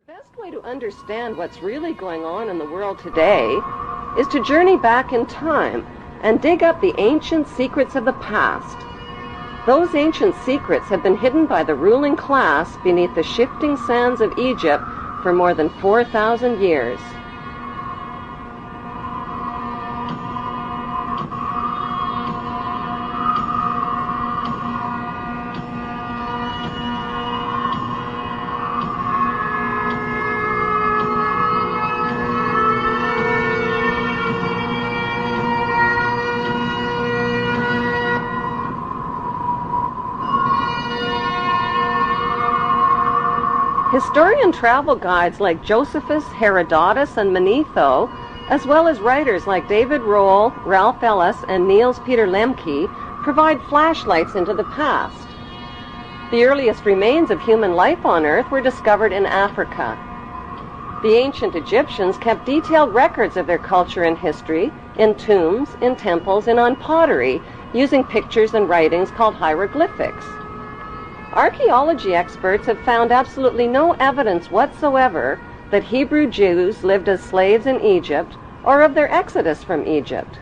The best way to understand what's really going on in the world today is to journey back in time and dig up the ancient secrets of the past. Those ancient secrets have been hidden by the ruling class beneath the shifting sands of Egypt for more than 4,000 years. Historian travel guides like Josephus, Herodotus, and Manetho, as well as writers like David Rohl, Ralph Ellis, and Niels Peter Lemke, provide flashlights into the past. The earliest remains of human life on Earth were discovered in Africa. The ancient Egyptians kept detailed records of their culture and history in tombs, in temples, and on pottery, using pictures and writings called hieroglyphics. Archaeology experts have found absolutely no evidence whatsoever that Hebrew Jews lived as slaves in Egypt or of their exodus from Egypt.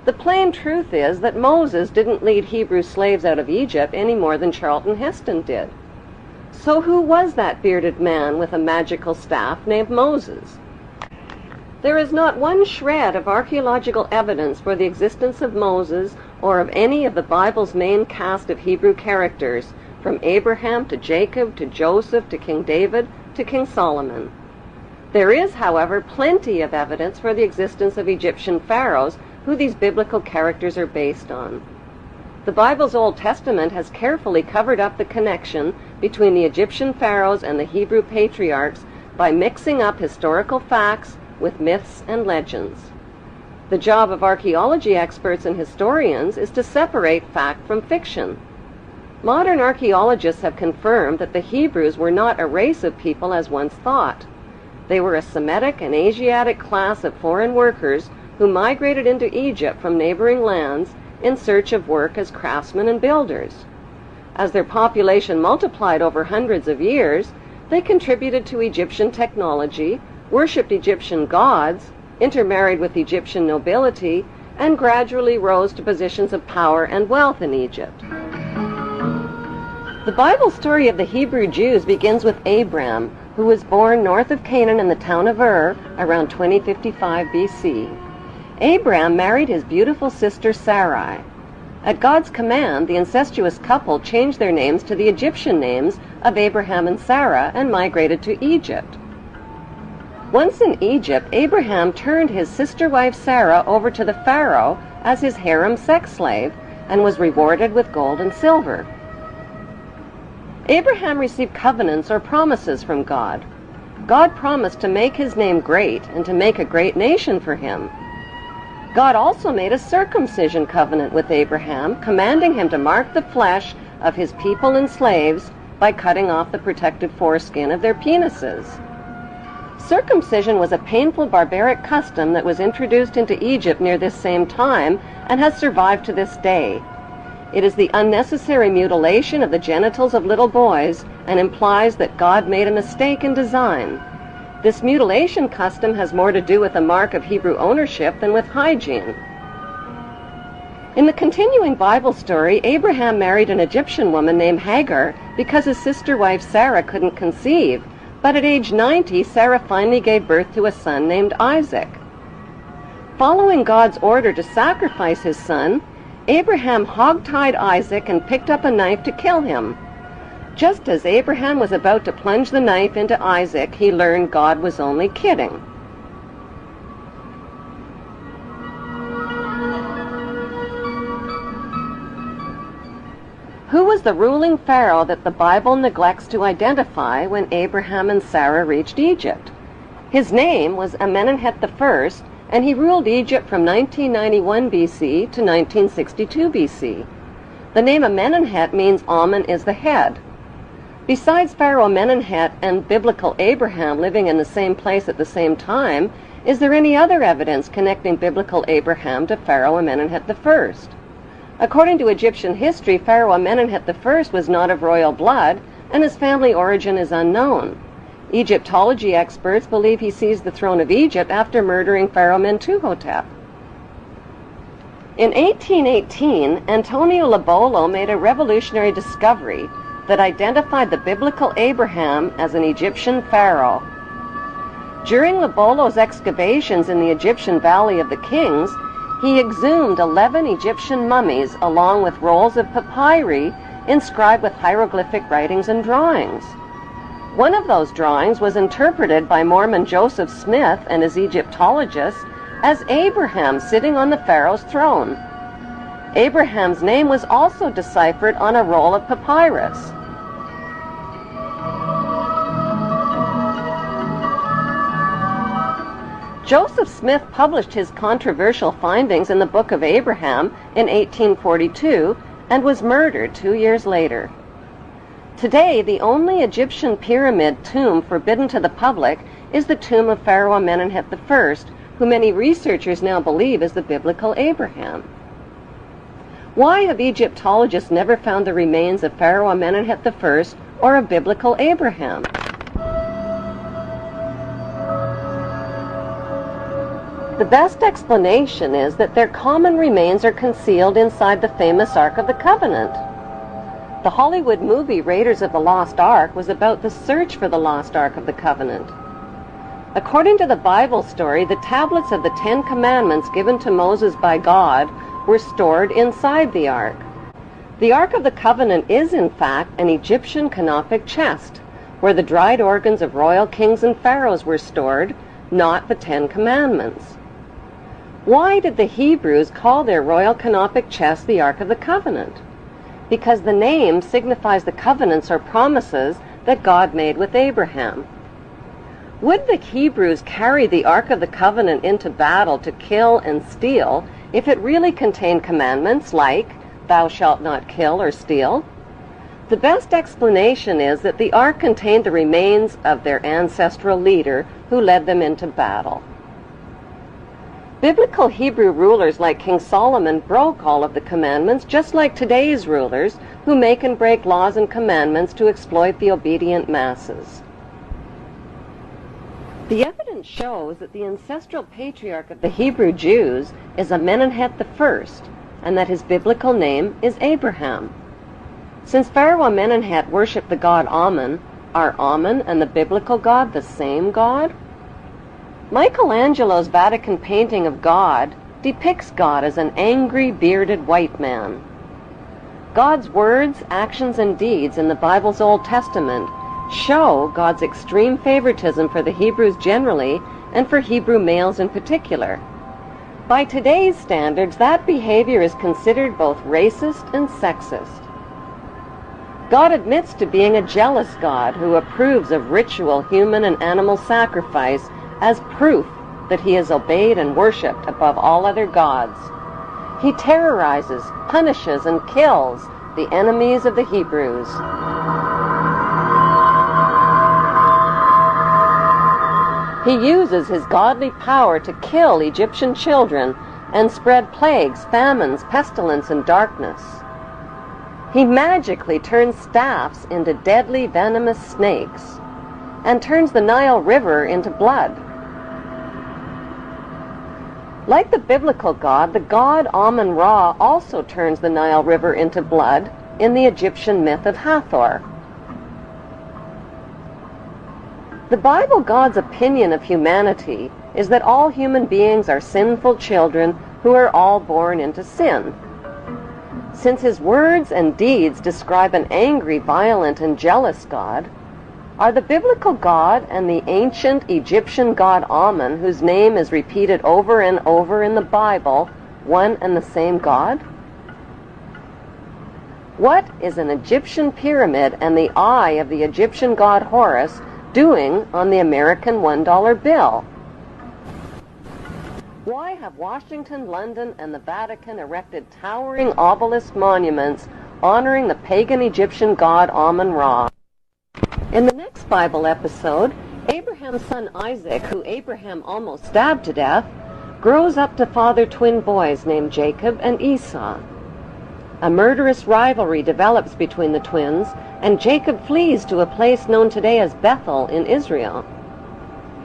The plain truth is that Moses didn't lead Hebrew slaves out of Egypt any more than Charlton Heston did. So who was that bearded man with a magical staff named Moses? There is not one shred of archaeological evidence for the existence of Moses or of any of the Bible's main cast of Hebrew characters, from Abraham to Jacob to Joseph to King David to King Solomon. There is, however, plenty of evidence for the existence of Egyptian pharaohs who these biblical characters are based on. The Bible's Old Testament has carefully covered up the connection between the Egyptian pharaohs and the Hebrew patriarchs by mixing up historical facts with myths and legends. The job of archaeology experts and historians is to separate fact from fiction. Modern archaeologists have confirmed that the Hebrews were not a race of people as once thought. They were a Semitic and Asiatic class of foreign workers who migrated into Egypt from neighboring lands in search of work as craftsmen and builders. As their population multiplied over hundreds of years, they contributed to Egyptian technology, worshipped Egyptian gods, intermarried with Egyptian nobility, and gradually rose to positions of power and wealth in Egypt. The Bible story of the Hebrew Jews begins with Abram, who was born north of Canaan in the town of Ur around 2055 BC. Abram married his beautiful sister Sarai. At God's command, the incestuous couple changed their names to the Egyptian names of Abraham and Sarah and migrated to Egypt. Once in Egypt, Abraham turned his sister wife Sarah over to the Pharaoh as his harem sex slave and was rewarded with gold and silver. Abraham received covenants or promises from God. God promised to make his name great and to make a great nation for him. God also made a circumcision covenant with Abraham, commanding him to mark the flesh of his people and slaves by cutting off the protective foreskin of their penises. Circumcision was a painful barbaric custom that was introduced into Egypt near this same time and has survived to this day. It is the unnecessary mutilation of the genitals of little boys and implies that God made a mistake in design. This mutilation custom has more to do with a mark of Hebrew ownership than with hygiene. In the continuing Bible story, Abraham married an Egyptian woman named Hagar because his sister wife Sarah couldn't conceive, but at age 90, Sarah finally gave birth to a son named Isaac. Following God's order to sacrifice his son, Abraham hog-tied Isaac and picked up a knife to kill him. Just as Abraham was about to plunge the knife into Isaac, he learned God was only kidding. Who was the ruling pharaoh that the Bible neglects to identify when Abraham and Sarah reached Egypt? His name was Amenemhet I, and he ruled Egypt from 1991 BC to 1962 BC. The name Amenemhet means Amen is the head. Besides Pharaoh Amenemhet and biblical Abraham living in the same place at the same time, is there any other evidence connecting biblical Abraham to Pharaoh Amenemhet I? According to Egyptian history, Pharaoh Amenemhet I was not of royal blood, and his family origin is unknown. Egyptology experts believe he seized the throne of Egypt after murdering Pharaoh Mentuhotep. In 1818, Antonio Lobolo made a revolutionary discovery that identified the biblical Abraham as an Egyptian pharaoh. During Lobolo's excavations in the Egyptian Valley of the Kings, he exhumed 11 Egyptian mummies along with rolls of papyri inscribed with hieroglyphic writings and drawings. One of those drawings was interpreted by Mormon Joseph Smith and his Egyptologists as Abraham sitting on the pharaoh's throne. Abraham's name was also deciphered on a roll of papyrus. Joseph Smith published his controversial findings in the Book of Abraham in 1842 and was murdered 2 years later. Today, the only Egyptian pyramid tomb forbidden to the public is the tomb of Pharaoh Amenemhet I, who many researchers now believe is the biblical Abraham. Why have Egyptologists never found the remains of Pharaoh Amenemhet I or a biblical Abraham? The best explanation is that their common remains are concealed inside the famous Ark of the Covenant. The Hollywood movie Raiders of the Lost Ark was about the search for the lost Ark of the Covenant. According to the Bible story, the tablets of the 10 Commandments given to Moses by God were stored inside the Ark. The Ark of the Covenant is, in fact, an Egyptian canopic chest, where the dried organs of royal kings and pharaohs were stored, not the 10 Commandments. Why did the Hebrews call their royal canopic chest the Ark of the Covenant? Because the name signifies the covenants or promises that God made with Abraham. Would the Hebrews carry the Ark of the Covenant into battle to kill and steal if it really contained commandments like, "Thou shalt not kill or steal"? The best explanation is that the Ark contained the remains of their ancestral leader who led them into battle. Biblical Hebrew rulers like King Solomon broke all of the commandments, just like today's rulers who make and break laws and commandments to exploit the obedient masses. The evidence shows that the ancestral patriarch of the Hebrew Jews is Amenemhet I, and that his biblical name is Abraham. Since Pharaoh Amenemhet worshipped the god Amun, are Amun and the biblical God the same God? Michelangelo's Vatican painting of God depicts God as an angry, bearded white man. God's words, actions, and deeds in the Bible's Old Testament show God's extreme favoritism for the Hebrews generally and for Hebrew males in particular. By today's standards, that behavior is considered both racist and sexist. God admits to being a jealous God who approves of ritual human and animal sacrifice as proof that he is obeyed and worshipped above all other gods. He terrorizes, punishes, and kills the enemies of the Hebrews. He uses his godly power to kill Egyptian children and spread plagues, famines, pestilence, and darkness. He magically turns staffs into deadly venomous snakes and turns the Nile River into blood. Like the biblical god, the god Amun-Ra also turns the Nile River into blood in the Egyptian myth of Hathor. The Bible God's opinion of humanity is that all human beings are sinful children who are all born into sin. Since his words and deeds describe an angry, violent, and jealous God, are the biblical God and the ancient Egyptian god Amun, whose name is repeated over and over in the Bible, one and the same God? What is an Egyptian pyramid and the eye of the Egyptian god Horus doing on the American $1 bill? Why have Washington, London, and the Vatican erected towering obelisk monuments honoring the pagan Egyptian god Amun-Ra? In the next Bible episode, Abraham's son Isaac, who Abraham almost stabbed to death, grows up to father twin boys named Jacob and Esau. A murderous rivalry develops between the twins, and Jacob flees to a place known today as Bethel in Israel.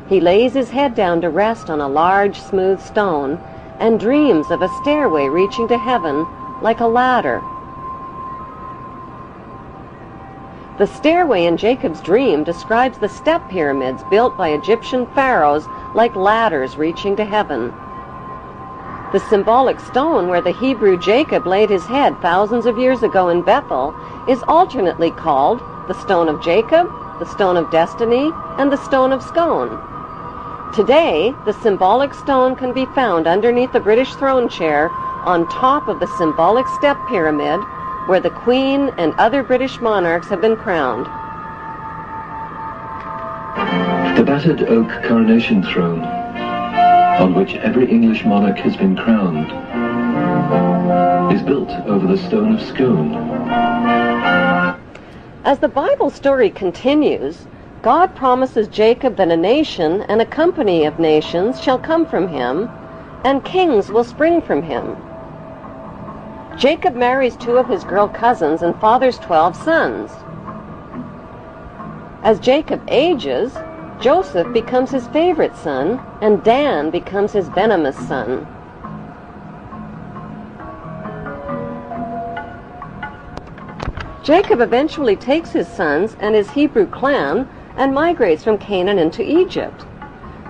He lays his head down to rest on a large, smooth stone and dreams of a stairway reaching to heaven like a ladder. The stairway in Jacob's dream describes the step pyramids built by Egyptian pharaohs like ladders reaching to heaven. The symbolic stone where the Hebrew Jacob laid his head thousands of years ago in Bethel is alternately called the Stone of Jacob, the Stone of Destiny, and the Stone of Scone. Today, the symbolic stone can be found underneath the British throne chair on top of the symbolic step pyramid where the Queen and other British monarchs have been crowned. The battered oak coronation throne, on which every English monarch has been crowned, is built over the Stone of Scone. As the Bible story continues, God promises Jacob that a nation and a company of nations shall come from him, and kings will spring from him. Jacob marries 2 of his girl cousins and fathers 12 sons. As Jacob ages, Joseph becomes his favorite son, and Dan becomes his venomous son. Jacob eventually takes his sons and his Hebrew clan and migrates from Canaan into Egypt.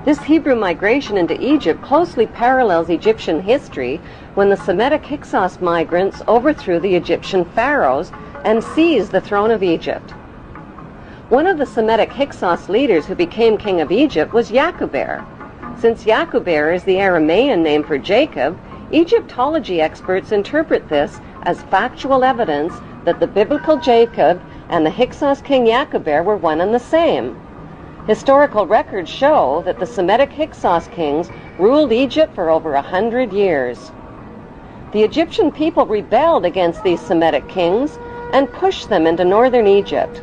This Hebrew migration into Egypt closely parallels Egyptian history when the Semitic Hyksos migrants overthrew the Egyptian pharaohs and seized the throne of Egypt. One of the Semitic Hyksos leaders who became king of Egypt was Yaqubeir. Since Yaqubeir is the Aramean name for Jacob, Egyptology experts interpret this as factual evidence that the biblical Jacob and the Hyksos king Yaqubeir were one and the same. Historical records show that the Semitic Hyksos kings ruled Egypt for over 100 years. The Egyptian people rebelled against these Semitic kings and pushed them into northern Egypt.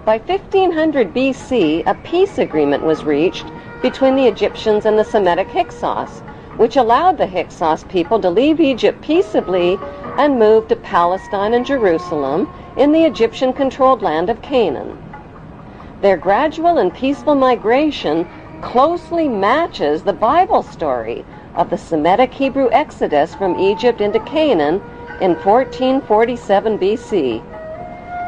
By 1500 BC, a peace agreement was reached between the Egyptians and the Semitic Hyksos, which allowed the Hyksos people to leave Egypt peaceably and move to Palestine and Jerusalem in the Egyptian-controlled land of Canaan. Their gradual and peaceful migration closely matches the Bible story of the Semitic Hebrew exodus from Egypt into Canaan in 1447 BC.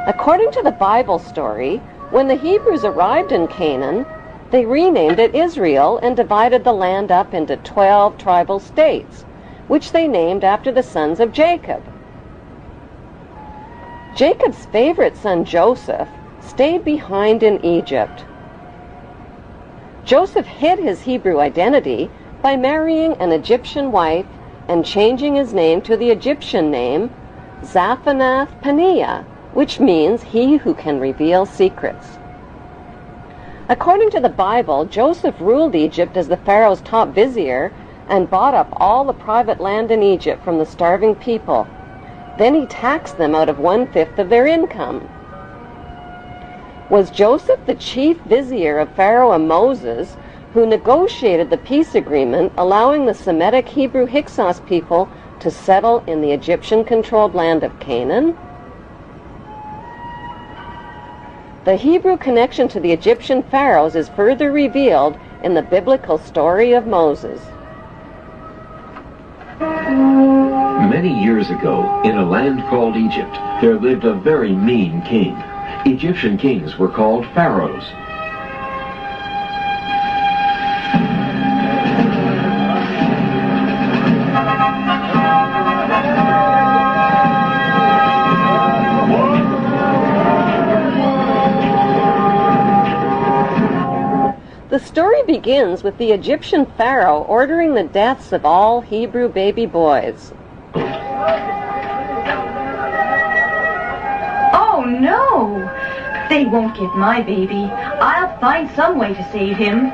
According to the Bible story, when the Hebrews arrived in Canaan, they renamed it Israel and divided the land up into 12 tribal states, which they named after the sons of Jacob. Jacob's favorite son Joseph stayed behind in Egypt. Joseph hid his Hebrew identity by marrying an Egyptian wife and changing his name to the Egyptian name Zaphanath-Paneah, which means he who can reveal secrets. According to the Bible, Joseph ruled Egypt as the Pharaoh's top vizier and bought up all the private land in Egypt from the starving people. Then he taxed them out of 1/5 of their income. Was Joseph the chief vizier of Pharaoh and Moses, who negotiated the peace agreement allowing the Semitic Hebrew Hyksos people to settle in the Egyptian-controlled land of Canaan? The Hebrew connection to the Egyptian pharaohs is further revealed in the biblical story of Moses. Many years ago, in a land called Egypt, there lived a very mean king. Egyptian kings were called pharaohs. The story begins with the Egyptian pharaoh ordering the deaths of all Hebrew baby boys. Oh no! They won't get my baby. I'll find some way to save him.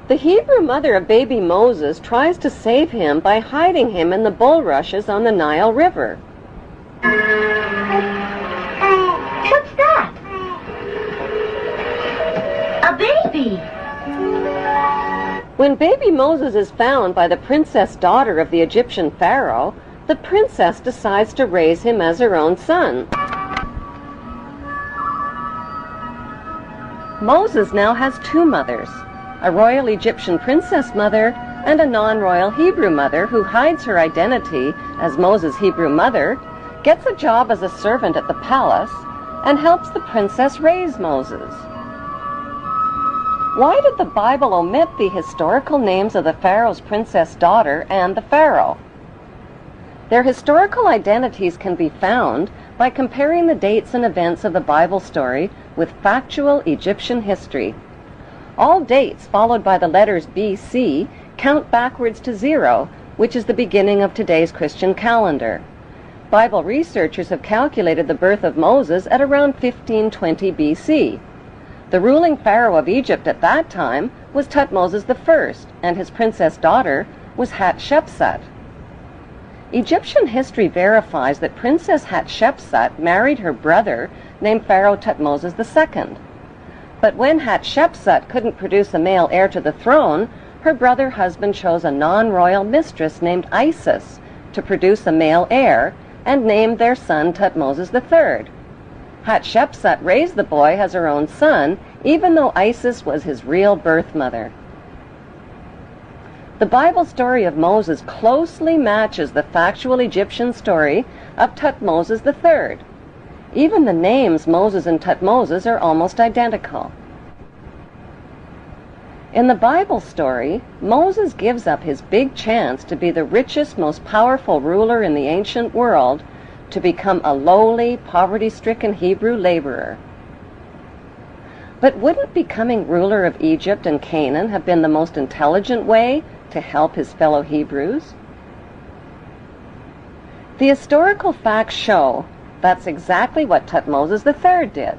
The Hebrew mother of baby Moses tries to save him by hiding him in the bulrushes on the Nile River. What's that? A baby! When baby Moses is found by the princess daughter of the Egyptian pharaoh, the princess decides to raise him as her own son. Moses now has two mothers, a royal Egyptian princess mother and a non-royal Hebrew mother who hides her identity as Moses' Hebrew mother, gets a job as a servant at the palace, and helps the princess raise Moses. Why did the Bible omit the historical names of the Pharaoh's princess daughter and the Pharaoh? Their historical identities can be found by comparing the dates and events of the Bible story with factual Egyptian history. All dates followed by the letters BC count backwards to 0, which is the beginning of today's Christian calendar. Bible researchers have calculated the birth of Moses at around 1520 BC. The ruling pharaoh of Egypt at that time was Thutmose I, and his princess daughter was Hatshepsut. Egyptian history verifies that Princess Hatshepsut married her brother named Pharaoh Thutmose II. But when Hatshepsut couldn't produce a male heir to the throne, her brother husband chose a non-royal mistress named Isis to produce a male heir and named their son Thutmose III. Hatshepsut raised the boy as her own son, even though Isis was his real birth mother. The Bible story of Moses closely matches the factual Egyptian story of Thutmose III. Even the names Moses and Thutmose are almost identical. In the Bible story, Moses gives up his big chance to be the richest, most powerful ruler in the ancient world to become a lowly, poverty-stricken Hebrew laborer. But wouldn't becoming ruler of Egypt and Canaan have been the most intelligent way to help his fellow Hebrews? The historical facts show that's exactly what Thutmose III did.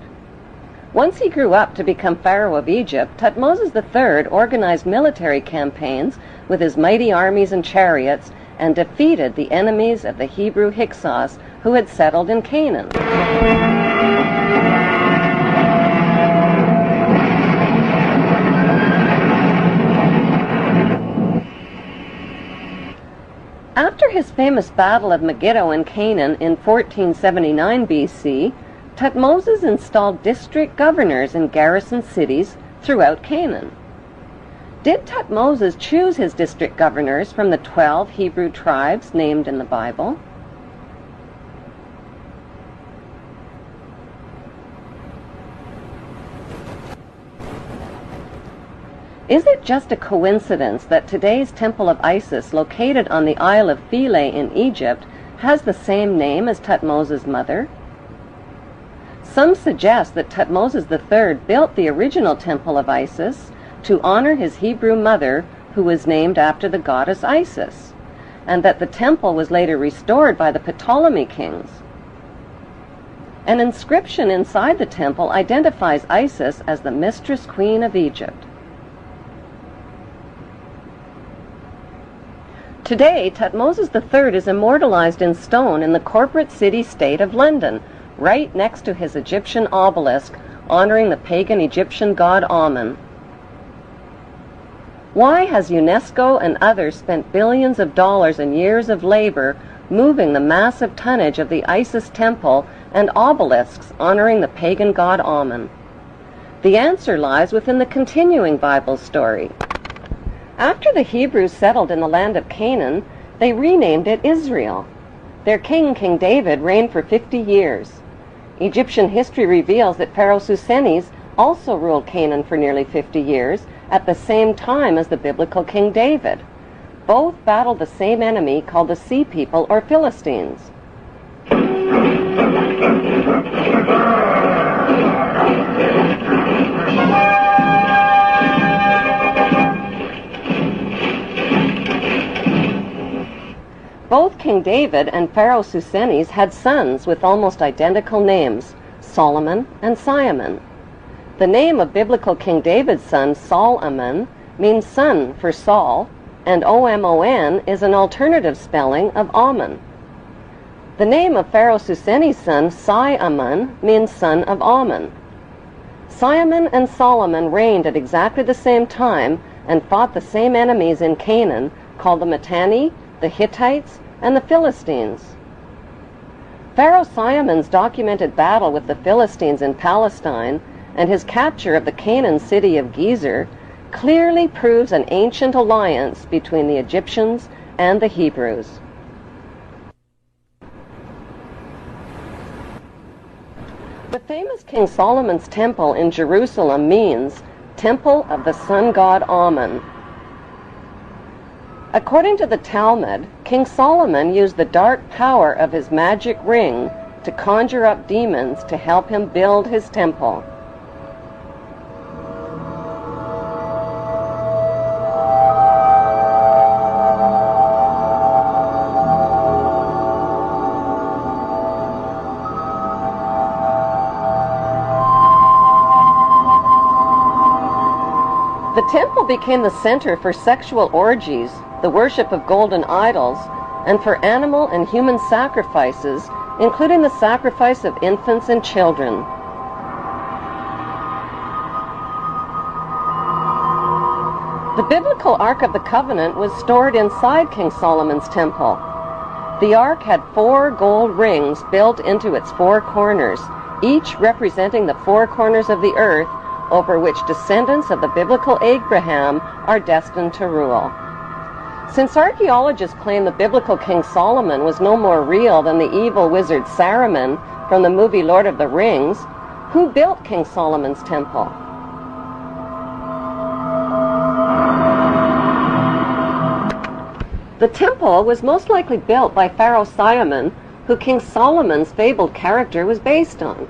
Once he grew up to become Pharaoh of Egypt, Thutmose III organized military campaigns with his mighty armies and chariots and defeated the enemies of the Hebrew Hyksos who had settled in Canaan. After his famous Battle of Megiddo in Canaan in 1479 BC, Thutmose installed district governors in garrison cities throughout Canaan. Did Thutmose choose his district governors from the 12 Hebrew tribes named in the Bible? Is it just a coincidence that today's Temple of Isis, located on the Isle of Philae in Egypt, has the same name as Thutmose's mother? Some suggest that Thutmose III built the original Temple of Isis to honor his Hebrew mother, who was named after the goddess Isis, and that the temple was later restored by the Ptolemy kings. An inscription inside the temple identifies Isis as the mistress queen of Egypt. Today, Thutmose III is immortalized in stone in the corporate city-state of London, right next to his Egyptian obelisk honoring the pagan Egyptian god Amun. Why has UNESCO and others spent billions of dollars and years of labor moving the massive tonnage of the Isis temple and obelisks honoring the pagan god Amun? The answer lies within the continuing Bible story. After the Hebrews settled in the land of Canaan, they renamed it Israel. Their king, King David, reigned for 50 years. Egyptian history reveals that Pharaoh Susenes also ruled Canaan for nearly 50 years, at the same time as the biblical King David. Both battled the same enemy called the Sea People or Philistines. Both King David and Pharaoh Susenes had sons with almost identical names, Solomon and Simeon. The name of biblical King David's son, Sol-Amon, means son for Saul, and O-M-O-N is an alternative spelling of Ammon. The name of Pharaoh Susenes' son, Si-Amon, means son of Ammon. Simeon and Solomon reigned at exactly the same time and fought the same enemies in Canaan, called the Mitanni, the Hittites, and the Philistines. Pharaoh Simon's documented battle with the Philistines in Palestine and his capture of the Canaan city of Gezer clearly proves an ancient alliance between the Egyptians and the Hebrews. The famous King Solomon's Temple in Jerusalem means Temple of the Sun God Amun. According to the Talmud, King Solomon used the dark power of his magic ring to conjure up demons to help him build his temple. The temple became the center for sexual orgies, the worship of golden idols, and for animal and human sacrifices, including the sacrifice of infants and children. The biblical Ark of the Covenant was stored inside King Solomon's temple. The Ark had 4 gold rings built into its 4 corners, each representing the 4 corners of the earth over which descendants of the biblical Abraham are destined to rule. Since archaeologists claim the biblical King Solomon was no more real than the evil wizard Saruman from the movie Lord of the Rings, who built King Solomon's temple? The temple was most likely built by Pharaoh Simon, who King Solomon's fabled character was based on.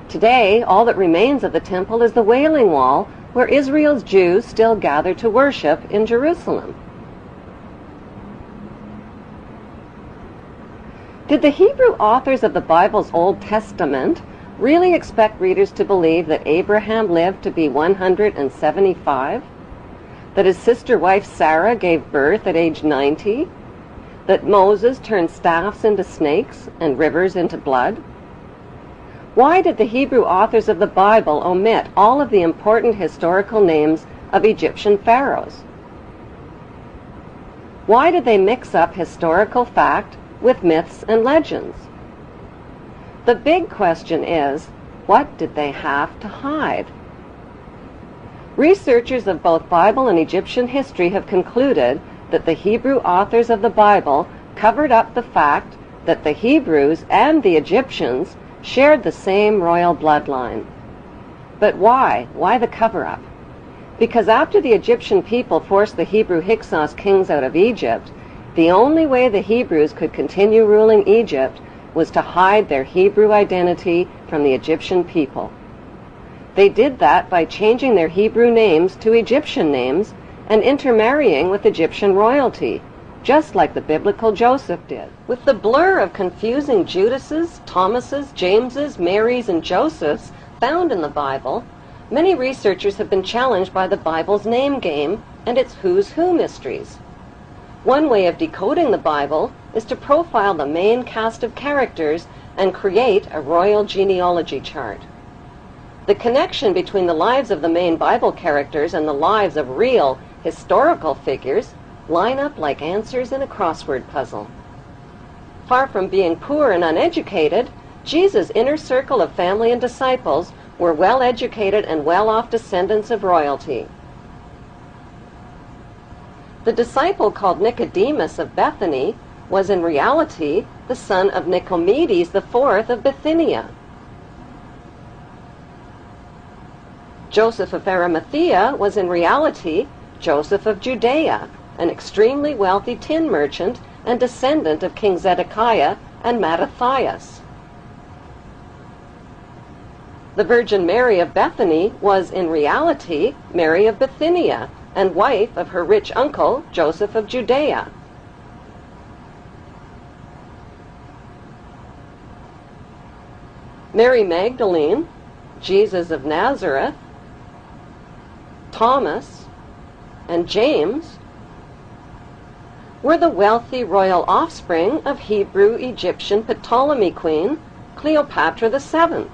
Today, all that remains of the temple is the Wailing Wall, where Israel's Jews still gather to worship in Jerusalem. Did the Hebrew authors of the Bible's Old Testament really expect readers to believe that Abraham lived to be 175? That his sister wife Sarah gave birth at age 90? That Moses turned staffs into snakes and rivers into blood? Why did the Hebrew authors of the Bible omit all of the important historical names of Egyptian pharaohs? Why did they mix up historical fact with myths and legends? The big question is, what did they have to hide? Researchers of both Bible and Egyptian history have concluded that the Hebrew authors of the Bible covered up the fact that the Hebrews and the Egyptians shared the same royal bloodline. But why? Why the cover-up? Because after the Egyptian people forced the Hebrew Hyksos kings out of Egypt, the only way the Hebrews could continue ruling Egypt was to hide their Hebrew identity from the Egyptian people. They did that by changing their Hebrew names to Egyptian names and intermarrying with Egyptian royalty, just like the biblical Joseph did. With the blur of confusing Judases, Thomases, Jameses, Marys, and Josephs found in the Bible, many researchers have been challenged by the Bible's name game and its who's who mysteries. One way of decoding the Bible is to profile the main cast of characters and create a royal genealogy chart. The connection between the lives of the main Bible characters and the lives of real, historical figures line up like answers in a crossword puzzle. Far from being poor and uneducated, Jesus' inner circle of family and disciples were well-educated and well-off descendants of royalty. The disciple called Nicodemus of Bethany was in reality the son of Nicomedes IV of Bithynia. Joseph of Arimathea was in reality Joseph of Judea, an extremely wealthy tin merchant and descendant of King Zedekiah and Mattathias. The Virgin Mary of Bethany was in reality Mary of Bithynia and wife of her rich uncle Joseph of Judea. Mary Magdalene, Jesus of Nazareth, Thomas, and James were the wealthy royal offspring of Hebrew-Egyptian Ptolemy queen Cleopatra VII.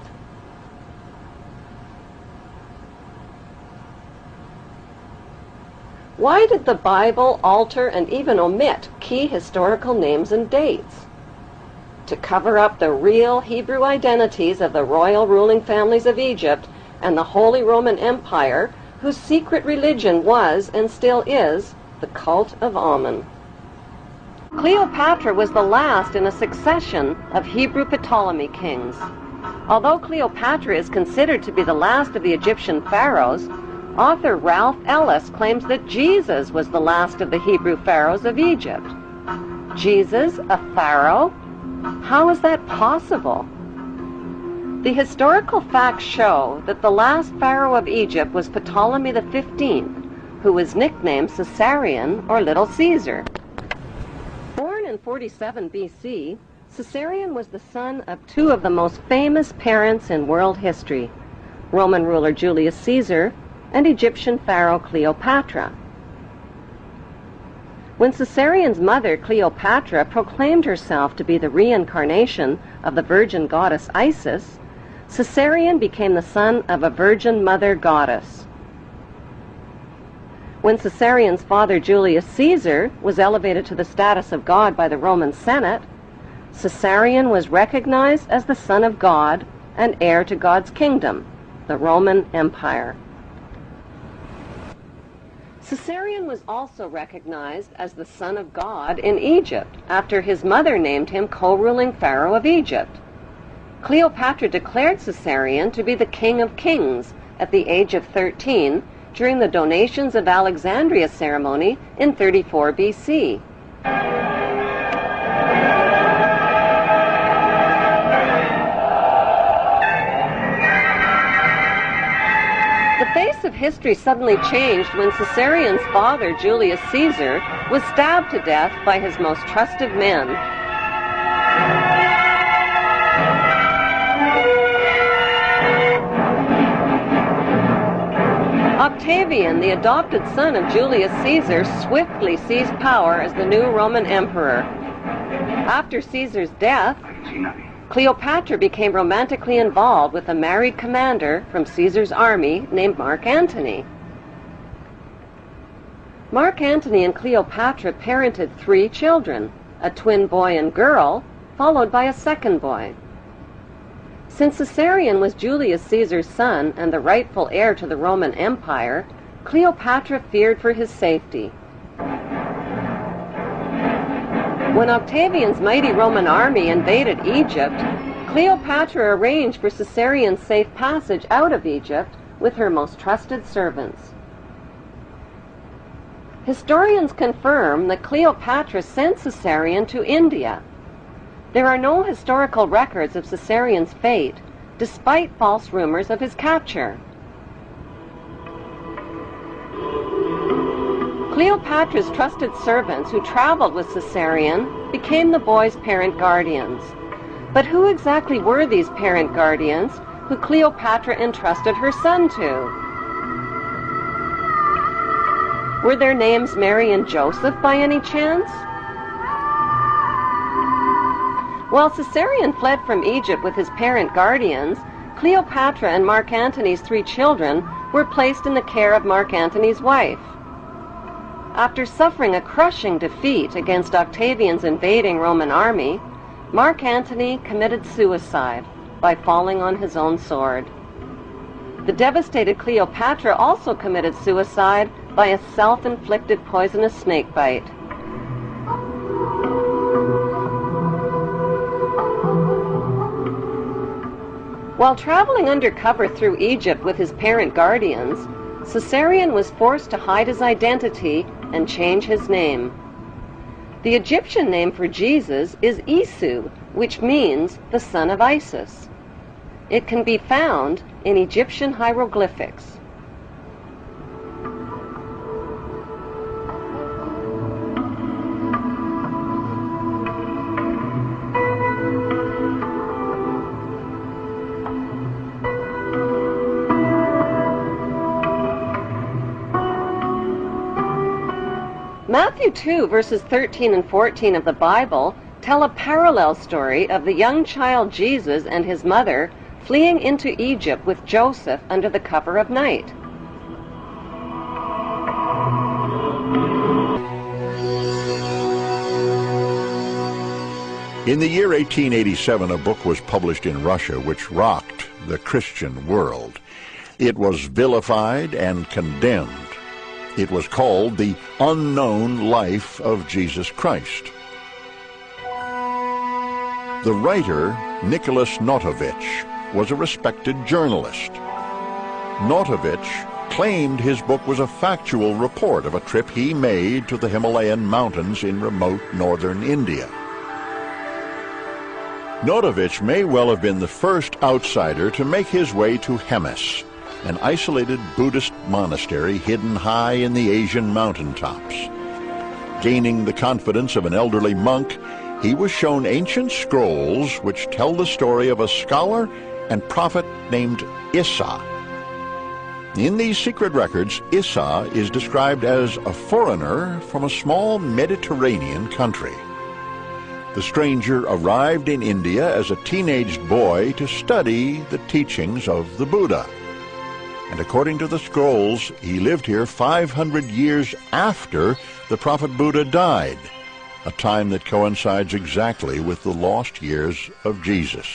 Why did the Bible alter and even omit key historical names and dates? To cover up the real Hebrew identities of the royal ruling families of Egypt and the Holy Roman Empire, whose secret religion was and still is the cult of Amun. Cleopatra was the last in a succession of Hebrew Ptolemy kings. Although Cleopatra is considered to be the last of the Egyptian pharaohs, author Ralph Ellis claims that Jesus was the last of the Hebrew pharaohs of Egypt. Jesus, a pharaoh? How is that possible? The historical facts show that the last pharaoh of Egypt was Ptolemy XV, who was nicknamed Caesarion or Little Caesar. Born in 47 BC, Caesarion was the son of two of the most famous parents in world history, Roman ruler Julius Caesar and Egyptian pharaoh Cleopatra. When Caesarion's mother, Cleopatra, proclaimed herself to be the reincarnation of the virgin goddess Isis, Caesarion became the son of a virgin mother goddess. When Caesarion's father, Julius Caesar, was elevated to the status of god by the Roman Senate, Caesarion was recognized as the son of God and heir to God's kingdom, the Roman Empire. Caesarion was also recognized as the son of God in Egypt after his mother named him co-ruling pharaoh of Egypt. Cleopatra declared Caesarion to be the king of kings at the age of 13 during the Donations of Alexandria ceremony in 34 BC. The face of history suddenly changed when Caesarion's father, Julius Caesar, was stabbed to death by his most trusted men. Octavian, the adopted son of Julius Caesar, swiftly seized power as the new Roman emperor. After Caesar's death, Cleopatra became romantically involved with a married commander from Caesar's army named Mark Antony. Mark Antony and Cleopatra parented 3 children, a twin boy and girl, followed by a second boy. Since Caesarion was Julius Caesar's son and the rightful heir to the Roman Empire, Cleopatra feared for his safety. When Octavian's mighty Roman army invaded Egypt, Cleopatra arranged for Caesarion's safe passage out of Egypt with her most trusted servants. Historians confirm that Cleopatra sent Caesarion to India. There are no historical records of Caesarion's fate, despite false rumors of his capture. Cleopatra's trusted servants who traveled with Caesarion became the boy's parent guardians. But who exactly were these parent guardians who Cleopatra entrusted her son to? Were their names Mary and Joseph by any chance? While Caesarion fled from Egypt with his parent guardians, Cleopatra and Mark Antony's 3 children were placed in the care of Mark Antony's wife. After suffering a crushing defeat against Octavian's invading Roman army, Mark Antony committed suicide by falling on his own sword. The devastated Cleopatra also committed suicide by a self-inflicted poisonous snake bite. While traveling undercover through Egypt with his parent guardians, Caesarion was forced to hide his identity and change his name. The Egyptian name for Jesus is Isu, which means the son of Isis. It can be found in Egyptian hieroglyphics. Matthew 2, verses 13 and 14 of the Bible tell a parallel story of the young child Jesus and his mother fleeing into Egypt with Joseph under the cover of night. In the year 1887, a book was published in Russia which rocked the Christian world. It was vilified and condemned. It was called The Unknown Life of Jesus Christ. The writer, Nicholas Notovich, was a respected journalist. Notovich claimed his book was a factual report of a trip he made to the Himalayan mountains in remote northern India. Notovich may well have been the first outsider to make his way to Hemis, an isolated Buddhist monastery hidden high in the Asian mountaintops. Gaining the confidence of an elderly monk, he was shown ancient scrolls which tell the story of a scholar and prophet named Issa. In these secret records, Issa is described as a foreigner from a small Mediterranean country. The stranger arrived in India as a teenaged boy to study the teachings of the Buddha. And according to the scrolls, he lived here 500 years after the prophet Buddha died, a time that coincides exactly with the lost years of Jesus.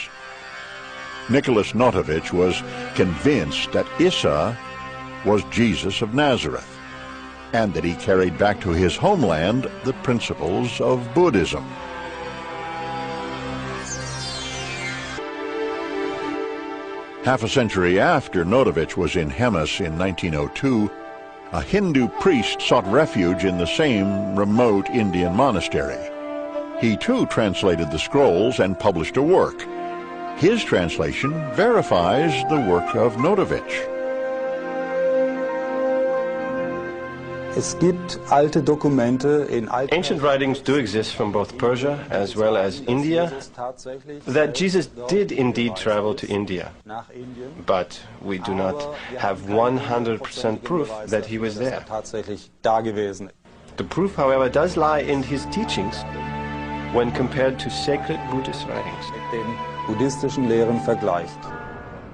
Nicholas Notovich was convinced that Issa was Jesus of Nazareth, and that he carried back to his homeland the principles of Buddhism. Half a century after Notovich was in Hemis in 1902, a Hindu priest sought refuge in the same remote Indian monastery. He too translated the scrolls and published a work. His translation verifies the work of Notovich. Ancient writings do exist from both Persia as well as India that Jesus did indeed travel to India, but we do not have 100% proof that he was there. The proof, however, does lie in his teachings when compared to sacred Buddhist writings.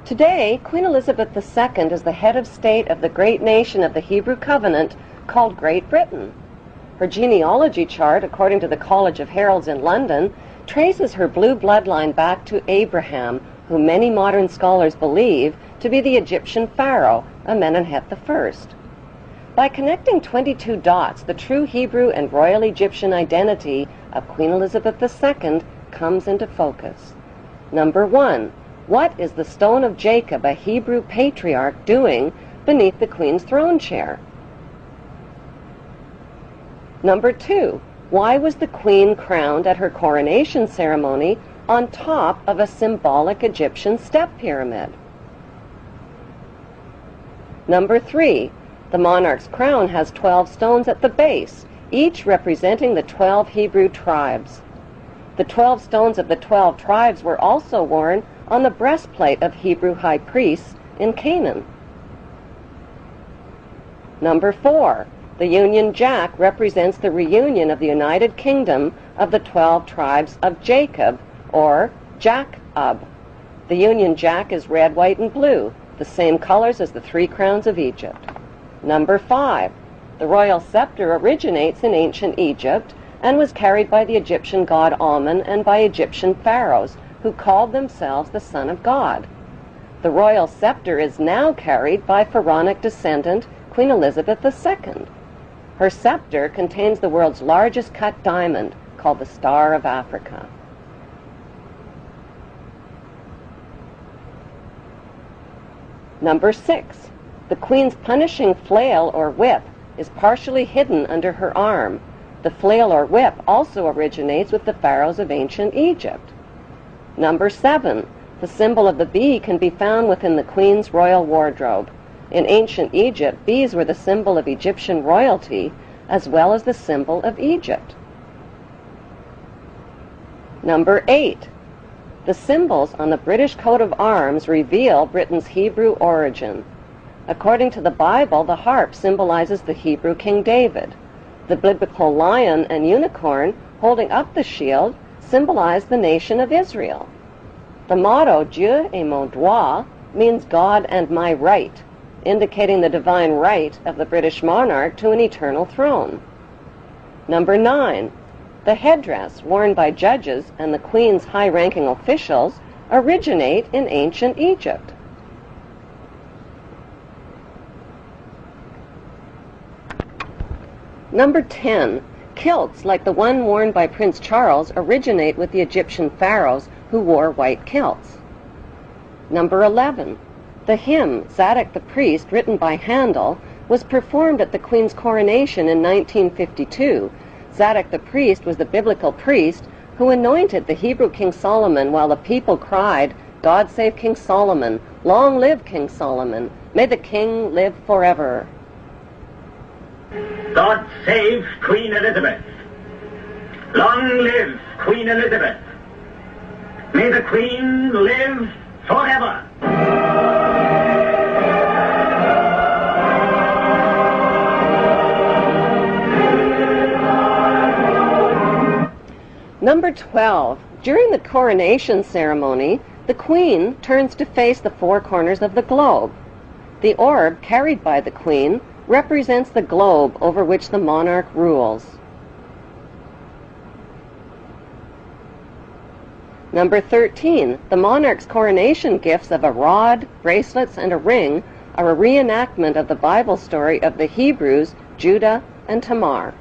Today, Queen Elizabeth II is the head of state of the great nation of the Hebrew Covenant called Great Britain. Her genealogy chart, according to the College of Heralds in London, traces her blue bloodline back to Abraham, whom many modern scholars believe to be the Egyptian pharaoh, Amenemhet I. By connecting 22 dots, the true Hebrew and royal Egyptian identity of Queen Elizabeth II comes into focus. Number 1. What is the stone of Jacob, a Hebrew patriarch, doing beneath the Queen's throne chair? Number 2. Why was the Queen crowned at her coronation ceremony on top of a symbolic Egyptian step pyramid? Number 3. The monarch's crown has 12 stones at the base, each representing the 12 Hebrew tribes. The 12 stones of the 12 tribes were also worn on the breastplate of Hebrew high priests in Canaan. Number 4. The Union Jack represents the reunion of the United Kingdom of the 12 tribes of Jacob, or Jacob. The Union Jack is red, white, and blue, the same colors as the 3 crowns of Egypt. Number 5. The royal scepter originates in ancient Egypt and was carried by the Egyptian god Amun and by Egyptian pharaohs, who called themselves the Son of God. The royal scepter is now carried by pharaonic descendant Queen Elizabeth II. Her scepter contains the world's largest cut diamond, called the Star of Africa. Number 6. The Queen's punishing flail or whip is partially hidden under her arm. The flail or whip also originates with the pharaohs of ancient Egypt. Number 7. The symbol of the bee can be found within the Queen's royal wardrobe. In ancient Egypt, bees were the symbol of Egyptian royalty as well as the symbol of Egypt. Number 8. The symbols on the British coat of arms reveal Britain's Hebrew origin. According to the Bible, the harp symbolizes the Hebrew King David. The biblical lion and unicorn holding up the shield symbolize the nation of Israel. The motto, Dieu est mon droit, means God and my right, indicating the divine right of the British monarch to an eternal throne. Number 9. The headdress worn by judges and the Queen's high-ranking officials originate in ancient Egypt. Number 10. Kilts like the one worn by Prince Charles originate with the Egyptian pharaohs who wore white kilts. Number 11. The hymn, Zadok the Priest, written by Handel, was performed at the Queen's coronation in 1952. Zadok the Priest was the biblical priest who anointed the Hebrew King Solomon while the people cried, "God save King Solomon! Long live King Solomon! May the king live forever!" God save Queen Elizabeth. Long live Queen Elizabeth. May the Queen live forever. Number 12. During the coronation ceremony, the Queen turns to face the four corners of the globe. The orb carried by the Queen represents the globe over which the monarch rules. Number 13. The monarch's coronation gifts of a rod, bracelets, and a ring are a reenactment of the Bible story of the Hebrews, Judah, and Tamar.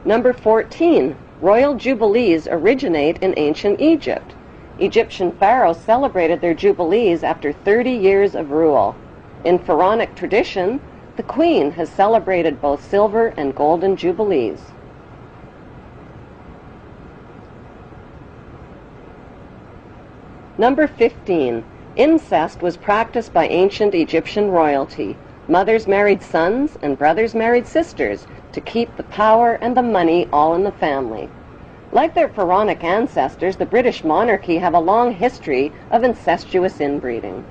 Number 14. Royal jubilees originate in ancient Egypt. Egyptian pharaohs celebrated their jubilees after 30 years of rule. In pharaonic tradition, the Queen has celebrated both silver and golden jubilees. Number 15. Incest was practiced by ancient Egyptian royalty. Mothers married sons and brothers married sisters to keep the power and the money all in the family. Like their pharaonic ancestors, the British monarchy have a long history of incestuous inbreeding.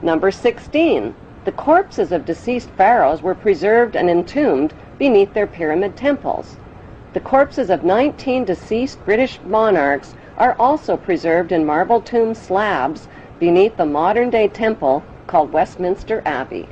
Number 16. The corpses of deceased pharaohs were preserved and entombed beneath their pyramid temples. The corpses of 19 deceased British monarchs are also preserved in marble tomb slabs beneath the modern-day temple called Westminster Abbey.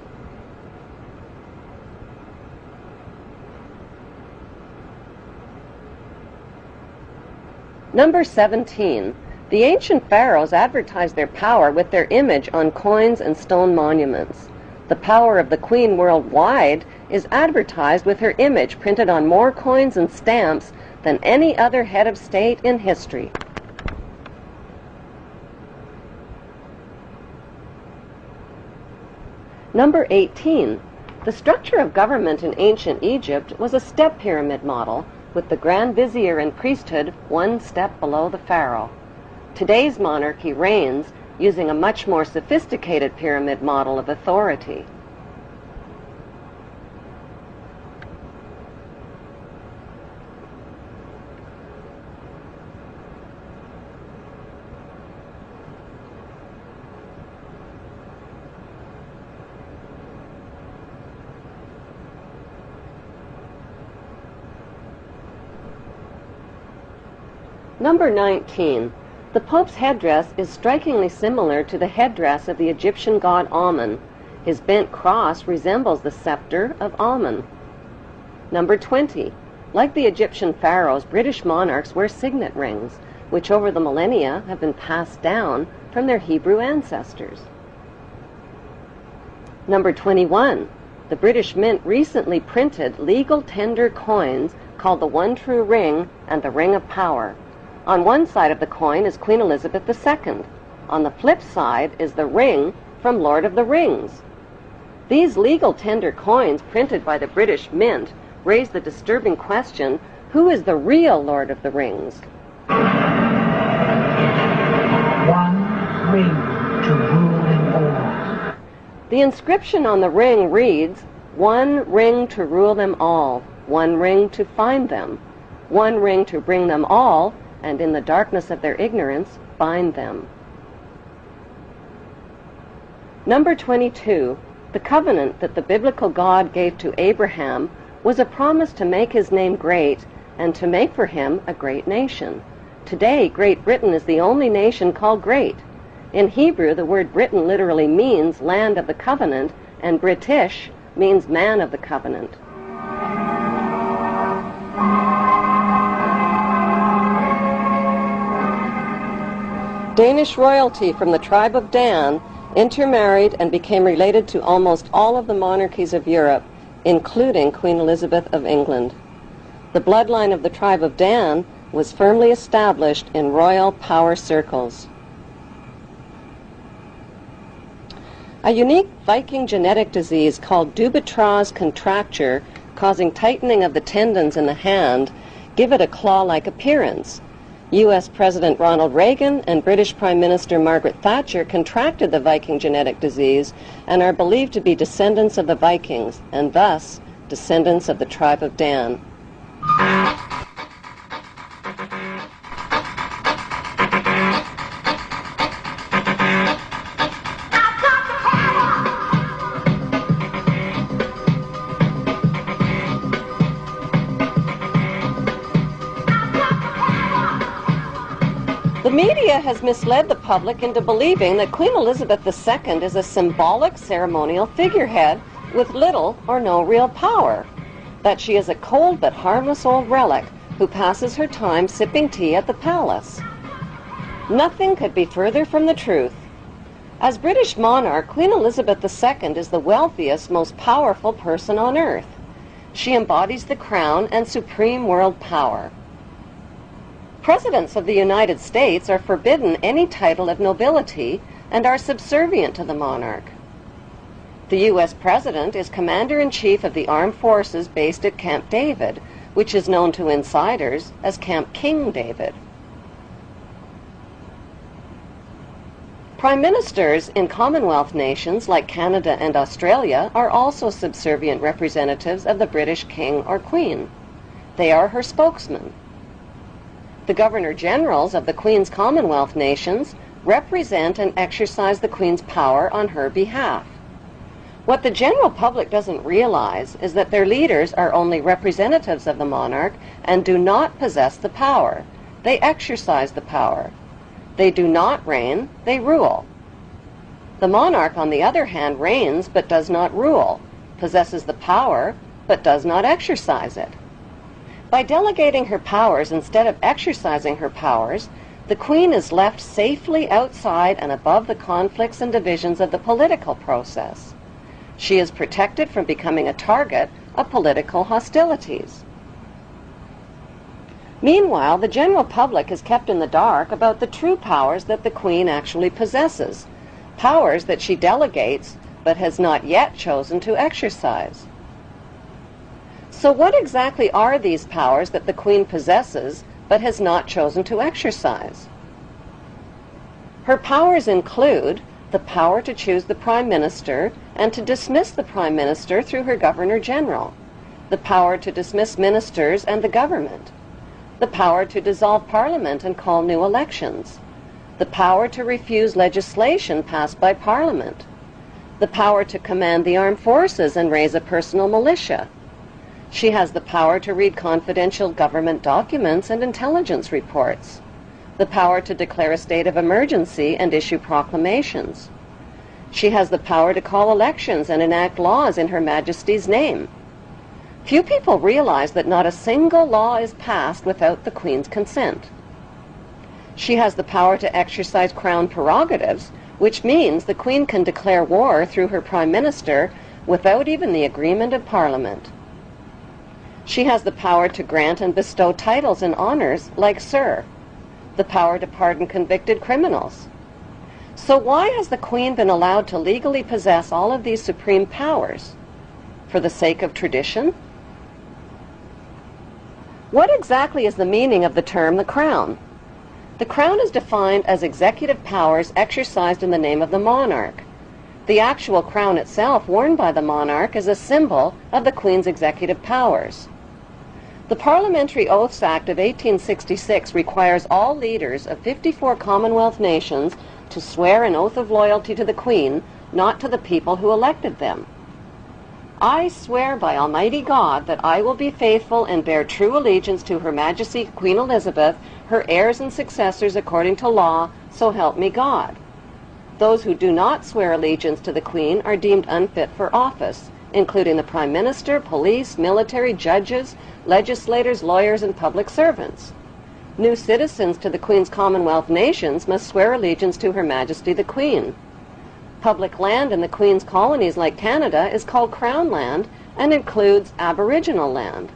Number 17. The ancient pharaohs advertised their power with their image on coins and stone monuments. The power of the Queen worldwide is advertised with her image printed on more coins and stamps than any other head of state in history. Number 18. The structure of government in ancient Egypt was a step pyramid model, with the Grand Vizier and priesthood one step below the pharaoh. Today's monarchy reigns using a much more sophisticated pyramid model of authority. Number 19. The Pope's headdress is strikingly similar to the headdress of the Egyptian god Amun. His bent cross resembles the scepter of Amun. Number 20. Like the Egyptian pharaohs, British monarchs wear signet rings, which over the millennia have been passed down from their Hebrew ancestors. Number 21. The British Mint recently printed legal tender coins called the One True Ring and the Ring of Power. On one side of the coin is Queen Elizabeth II. On the flip side is the ring from Lord of the Rings. These legal tender coins printed by the British Mint raise the disturbing question, who is the real Lord of the Rings? One ring to rule them all. The inscription on the ring reads, "One ring to rule them all, one ring to find them, one ring to bring them all, and in the darkness of their ignorance, bind them." Number 22. The covenant that the biblical God gave to Abraham was a promise to make his name great and to make for him a great nation. Today, Great Britain is the only nation called great. In Hebrew, the word Britain literally means land of the covenant, and British means man of the covenant. Danish royalty from the tribe of Dan intermarried and became related to almost all of the monarchies of Europe, including Queen Elizabeth of England. The bloodline of the tribe of Dan was firmly established in royal power circles. A unique Viking genetic disease called Dubitraz contracture, causing tightening of the tendons in the hand, give it a claw-like appearance. U.S. President Ronald Reagan and British Prime Minister Margaret Thatcher contracted the Viking genetic disease and are believed to be descendants of the Vikings, and thus descendants of the tribe of Dan. The media has misled the public into believing that Queen Elizabeth II is a symbolic ceremonial figurehead with little or no real power, that she is a cold but harmless old relic who passes her time sipping tea at the palace. Nothing could be further from the truth. As British monarch, Queen Elizabeth II is the wealthiest, most powerful person on earth. She embodies the crown and supreme world power. Presidents of the United States are forbidden any title of nobility and are subservient to the monarch. The U.S. President is Commander-in-Chief of the Armed Forces based at Camp David, which is known to insiders as Camp King David. Prime Ministers in Commonwealth nations like Canada and Australia are also subservient representatives of the British King or Queen. They are her spokesmen. The Governor-Generals of the Queen's Commonwealth nations represent and exercise the Queen's power on her behalf. What the general public doesn't realize is that their leaders are only representatives of the monarch and do not possess the power. They exercise the power. They do not reign, they rule. The monarch, on the other hand, reigns but does not rule, possesses the power but does not exercise it. By delegating her powers instead of exercising her powers, the Queen is left safely outside and above the conflicts and divisions of the political process. She is protected from becoming a target of political hostilities. Meanwhile, the general public is kept in the dark about the true powers that the Queen actually possesses, powers that she delegates but has not yet chosen to exercise. So what exactly are these powers that the Queen possesses but has not chosen to exercise? Her powers include the power to choose the Prime Minister and to dismiss the Prime Minister through her Governor-General, the power to dismiss ministers and the government, the power to dissolve Parliament and call new elections, the power to refuse legislation passed by Parliament, the power to command the armed forces and raise a personal militia. She has the power to read confidential government documents and intelligence reports, the power to declare a state of emergency and issue proclamations. She has the power to call elections and enact laws in Her Majesty's name. Few people realize that not a single law is passed without the Queen's consent. She has the power to exercise Crown prerogatives, which means the Queen can declare war through her Prime Minister without even the agreement of Parliament. She has the power to grant and bestow titles and honors like Sir, the power to pardon convicted criminals. So why has the Queen been allowed to legally possess all of these supreme powers? For the sake of tradition? What exactly is the meaning of the term the Crown? The Crown is defined as executive powers exercised in the name of the monarch. The actual crown itself, worn by the monarch, is a symbol of the Queen's executive powers. The Parliamentary Oaths Act of 1866 requires all leaders of 54 Commonwealth nations to swear an oath of loyalty to the Queen, not to the people who elected them. I swear by Almighty God that I will be faithful and bear true allegiance to Her Majesty Queen Elizabeth, her heirs and successors according to law, so help me God. Those who do not swear allegiance to the Queen are deemed unfit for office, including the Prime Minister, police, military, judges, legislators, lawyers, and public servants. New citizens to the Queen's Commonwealth nations must swear allegiance to Her Majesty the Queen. Public land in the Queen's colonies like Canada is called Crown land and includes Aboriginal land.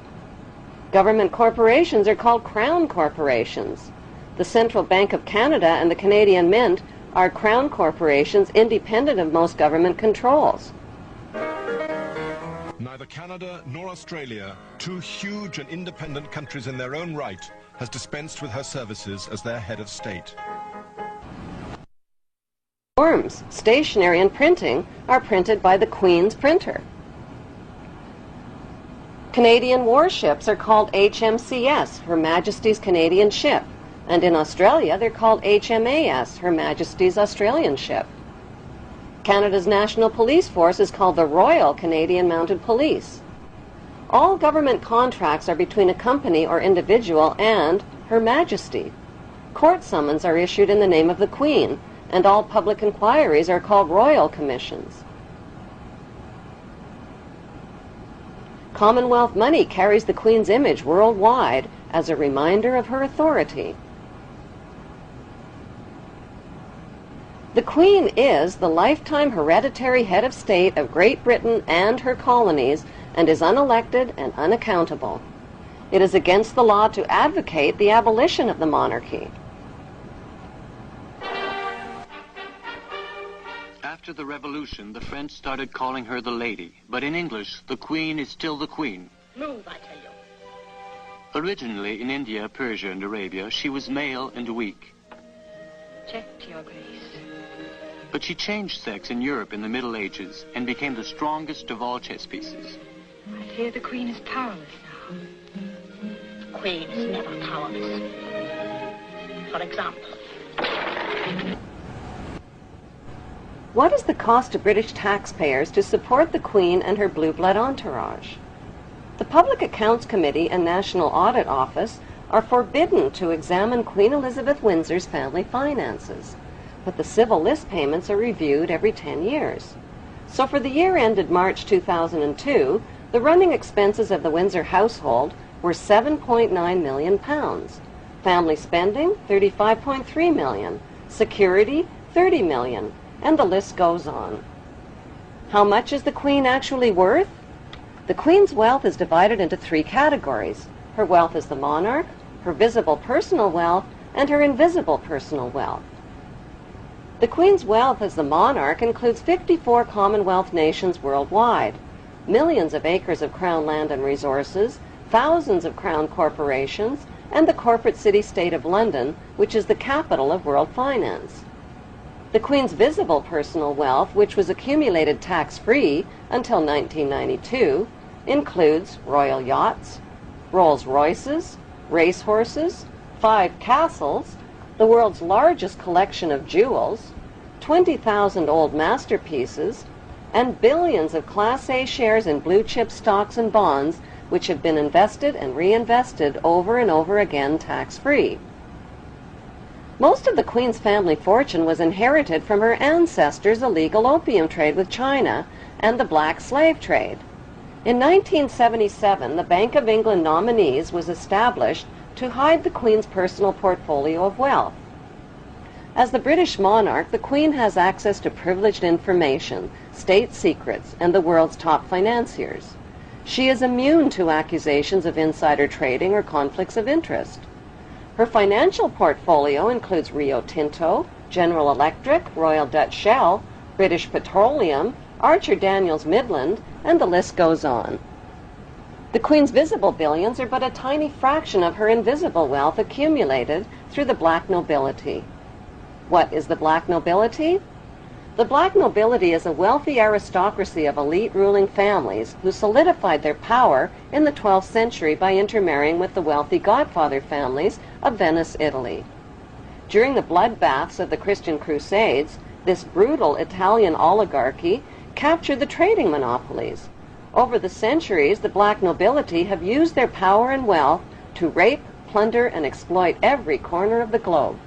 Government corporations are called Crown corporations. The Central Bank of Canada and the Canadian Mint are Crown corporations independent of most government controls. Neither Canada nor Australia, two huge and independent countries in their own right, has dispensed with her services as their head of state. Forms, stationery, and printing are printed by the Queen's printer. Canadian warships are called HMCS, Her Majesty's Canadian Ship, and in Australia they're called HMAS, Her Majesty's Australian Ship. Canada's National Police Force is called the Royal Canadian Mounted Police. All government contracts are between a company or individual and Her Majesty. Court summons are issued in the name of the Queen, and all public inquiries are called royal commissions. Commonwealth money carries the Queen's image worldwide as a reminder of her authority. The Queen is the lifetime hereditary head of state of Great Britain and her colonies and is unelected and unaccountable. It is against the law to advocate the abolition of the monarchy. After the revolution, the French started calling her the lady, but in English, the Queen is still the Queen. Move, I tell you. Originally, in India, Persia, and Arabia, she was male and weak. Check, Your Grace. But she changed sex in Europe in the Middle Ages and became the strongest of all chess pieces. I fear the Queen is powerless now. The Queen is never powerless. For example... What is the cost to British taxpayers to support the Queen and her blue blood entourage? The Public Accounts Committee and National Audit Office are forbidden to examine Queen Elizabeth Windsor's family finances, but the civil list payments are reviewed every 10 years. So for the year ended March 2002, the running expenses of the Windsor household were £7.9 million. Family spending, £35.3 million. Security, £30 million. And the list goes on. How much is the Queen actually worth? The Queen's wealth is divided into three categories. Her wealth as the monarch, her visible personal wealth, and her invisible personal wealth. The Queen's wealth as the monarch includes 54 Commonwealth nations worldwide, millions of acres of Crown land and resources, thousands of Crown corporations, and the corporate city-state of London, which is the capital of world finance. The Queen's visible personal wealth, which was accumulated tax-free until 1992, includes royal yachts, Rolls-Royces, racehorses, 5 castles, the world's largest collection of jewels, 20,000 old masterpieces, and billions of Class A shares in blue-chip stocks and bonds, which have been invested and reinvested over and over again tax-free. Most of the Queen's family fortune was inherited from her ancestors' illegal opium trade with China and the black slave trade. In 1977, the Bank of England Nominees was established to hide the Queen's personal portfolio of wealth. As the British monarch, the Queen has access to privileged information, state secrets, and the world's top financiers. She is immune to accusations of insider trading or conflicts of interest. Her financial portfolio includes Rio Tinto, General Electric, Royal Dutch Shell, British Petroleum, Archer Daniels Midland, and the list goes on. The Queen's visible billions are but a tiny fraction of her invisible wealth accumulated through the black nobility. What is the black nobility? The black nobility is a wealthy aristocracy of elite ruling families who solidified their power in the 12th century by intermarrying with the wealthy godfather families of Venice, Italy. During the bloodbaths of the Christian Crusades, this brutal Italian oligarchy captured the trading monopolies. Over the centuries, the black nobility have used their power and wealth to rape, plunder, and exploit every corner of the globe.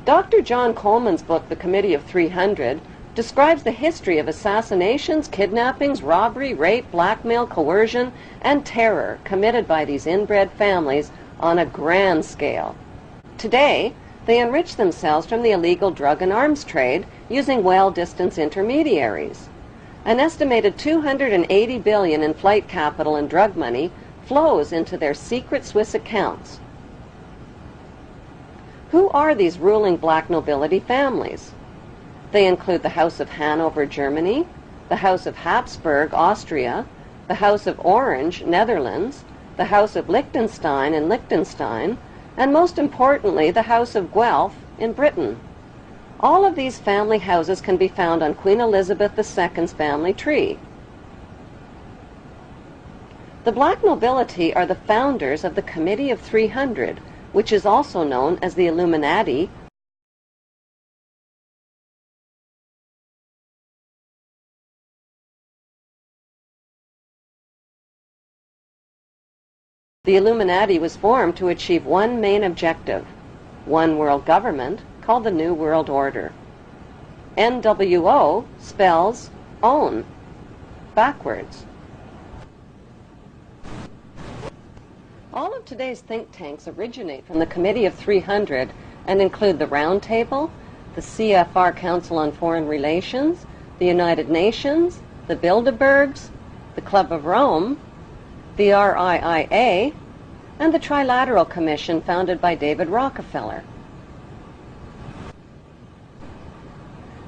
Dr. John Coleman's book, The Committee of 300, describes the history of assassinations, kidnappings, robbery, rape, blackmail, coercion, and terror committed by these inbred families on a grand scale. Today, they enrich themselves from the illegal drug and arms trade using well-distanced intermediaries. An estimated $280 billion in flight capital and drug money flows into their secret Swiss accounts. Who are these ruling black nobility families? They include the House of Hanover, Germany, the House of Habsburg, Austria, the House of Orange, Netherlands, the House of Liechtenstein in Liechtenstein, and most importantly, the House of Guelph in Britain. All of these family houses can be found on Queen Elizabeth II's family tree. The black nobility are the founders of the Committee of 300, which is also known as the Illuminati. The Illuminati was formed to achieve one main objective, one world government called the New World Order. NWO spells own, backwards. All of today's think tanks originate from the Committee of 300 and include the Round Table, the CFR Council on Foreign Relations, the United Nations, the Bilderbergs, the Club of Rome, the RIIA, and the Trilateral Commission founded by David Rockefeller.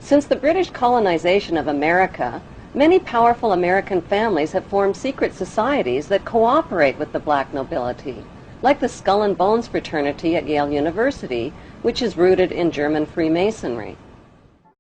Since the British colonization of America, many powerful American families have formed secret societies that cooperate with the black nobility, like the Skull and Bones fraternity at Yale University, which is rooted in German Freemasonry.